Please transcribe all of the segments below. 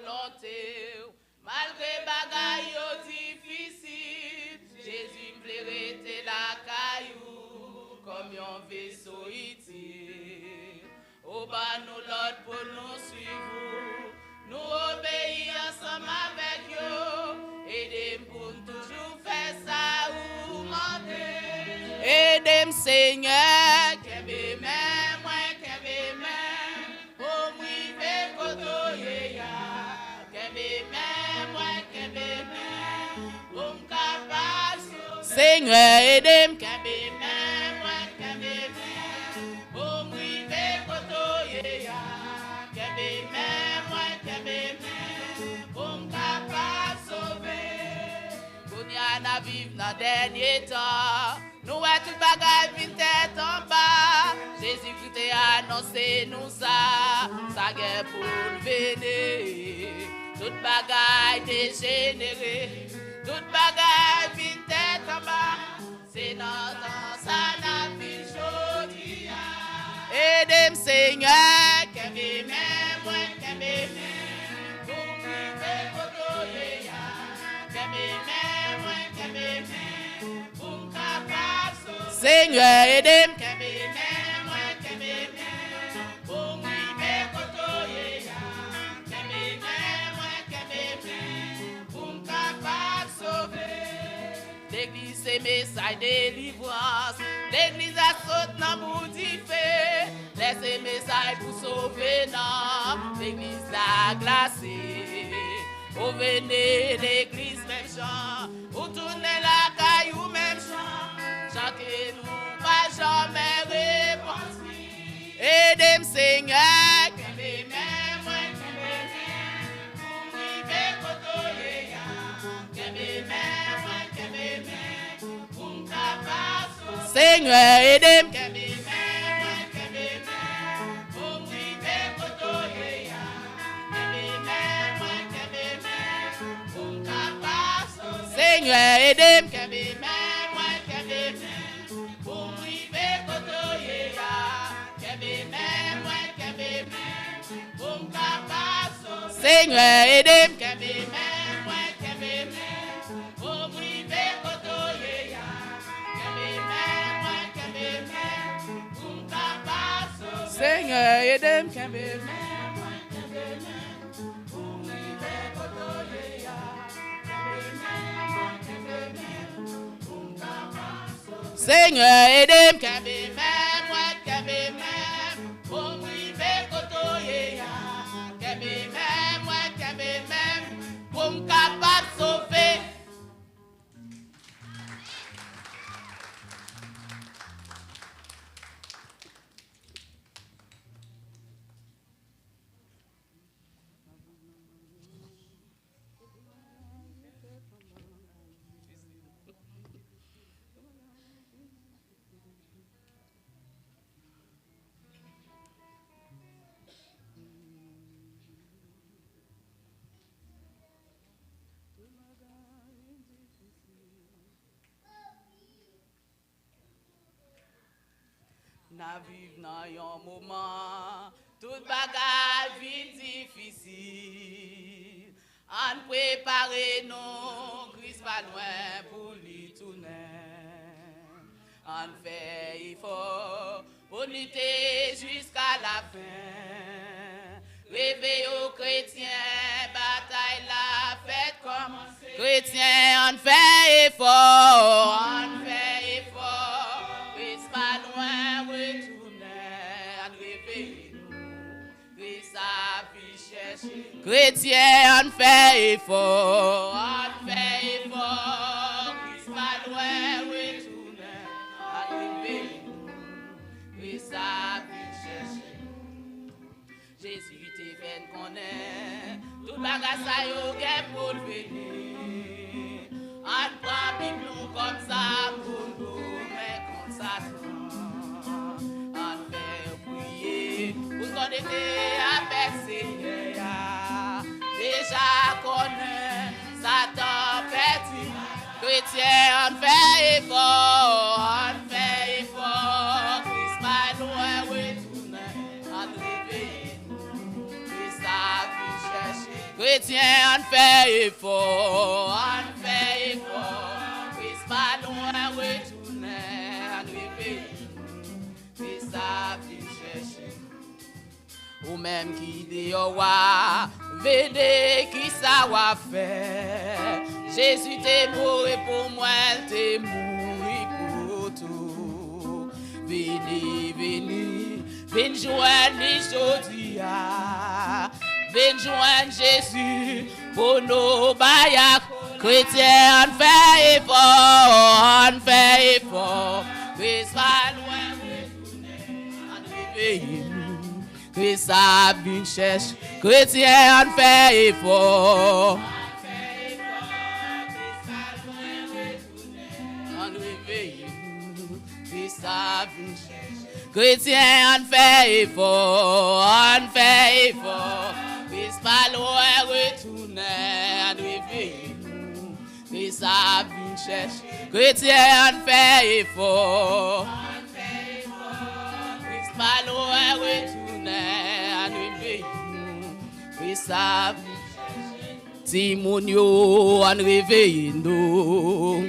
volonté. Malgré bagaille difficile, Jésus m'plairait la caillou comme un vaisseau utile. Au bas nous l'autre pour nous suivre, nous obéir ensemble avec eux. Aidez-moi pour toujours faire ça ou monter. Aidez-moi Seigneur, qu'aimez même, moi qu'aimez même, pour m'y côtoyer ya. Qu'aimez même, moi qu'aimez même, pour m'capable. Seigneur, aidez-moi, qu'aimez même, moi qu'aimez même, pour m'y côtoyer ya. Qu'aimez même, moi qu'aimez même, pour m'capable sauver. Qu'on y a vivre dans dernier temps. Nous ouais tout bagage vite tête en bas. Jésus-Christ a annoncé nous ça guerre pour le venir. Tout bagage dégénéré, tout bagage vite tête en bas. C'est notre temps, ça n'a plus jodi. Aidez-moi Seigneur, qu'aimez même, moi qu'aimez même, pour m'y côtoyer ya. Qu'aimez même, moi qu'aimez même, pour m'capable. Seigneur, aidez-moi, qu'aimez même, moi qu'aimez même, pour m'y côtoyer ya. Qu'aimez même, moi qu'aimez même, pour m'capable sauver. L'église c'est message délivrance, l'église a sauté dans bout du feu. Laissez message pour sauver non, l'église la glacée. Vous venez l'église même chant, vous tournez la caillou même chant. Chantez-nous pas jamais répondre. Aidez-moi Seigneur, qu'aimez même, moi qu'aimez même, pour m'y côtoyer ya. Qu'aimez même, moi qu'aimez même, pour m'capable. Seigneur, aidez-moi, qu'aimez même, moi qu'aimez même, pour m'y côtoyer ya. Qu'aimez même, moi qu'aimez même, pour m'capable. Seigneur, aidez-moi, qu'aimez même, moi qu'aimez même, pour m'y côtoyer ya. Qu'aimez même, moi qu'aimez même, pour m'capable. Seigneur, aidez-moi, qu'aimez même, moi qu'aimez même, pour m'y côtoyer ya. Qu'aimez même, moi qu'aimez même, pour m'capable. Seigneur, aidez-moi, qu'aimez même, moi qu'aimez même, pour m'y côtoyer ya. Qu'aimez même, moi qu'aimez même, pour m'capable. Seigneur, aidez-moi, qu'aimez même, moi qu'aimez même, pour m'y côtoyer ya. Qu'aimez même, moi qu'aimez même, pour m'capable sauver. Na vive dans yon moment, tout bagage vit difficile. On prépare nous, Christ pas loin pour lui tourner. On fait effort pour lutter jusqu'à la fin. Réveille aux chrétiens, bataille la fête commence. Chrétiens, on fait effort, on fait effort. Christ pas loin, retourner, on réveille-nous. Christ a pu chercher. Chrétiens, on fait effort, on fait effort. Christ pas loin, retourner, on réveille-nous. Christ a pu chercher. Jésus te fait connaître, tout bagage ça yo gen pour venir. On prend Bible comme ça pour nous, mais comme ça on fait prier pour qu'on était avec Seigneur. Déjà connaît Satan petit, chrétien on fait effort, on fait effort. Christ pas loin retourner, on réveille. Ça chercher Chrétien, on fait effort, Christ pas loin, retourner, on réveille, Christ a venu chercher. Ou même qui dit au roi, venez qui ça va faire. Jésus t'est mort pour moi, t'es mort pour tout. Venez, venez, venez joindre aujourd'hui. Venez joindre Jésus pour nos baillards. Chrétiens, on fait effort, Christ va loin, retourner, on réveille. Christ a bien cherché, chrétien, on fait effort. Christ a loin retourné, on réveille. Christ a bien cherché, chrétien, on fait effort, Christ pas loin retourné, on réveille. Christ a bien cherché, chrétien, on fait effort. Christ pas loin retourné. Timonio en réveille nous.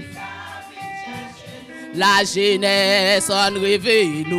La jeunesse en réveille nous.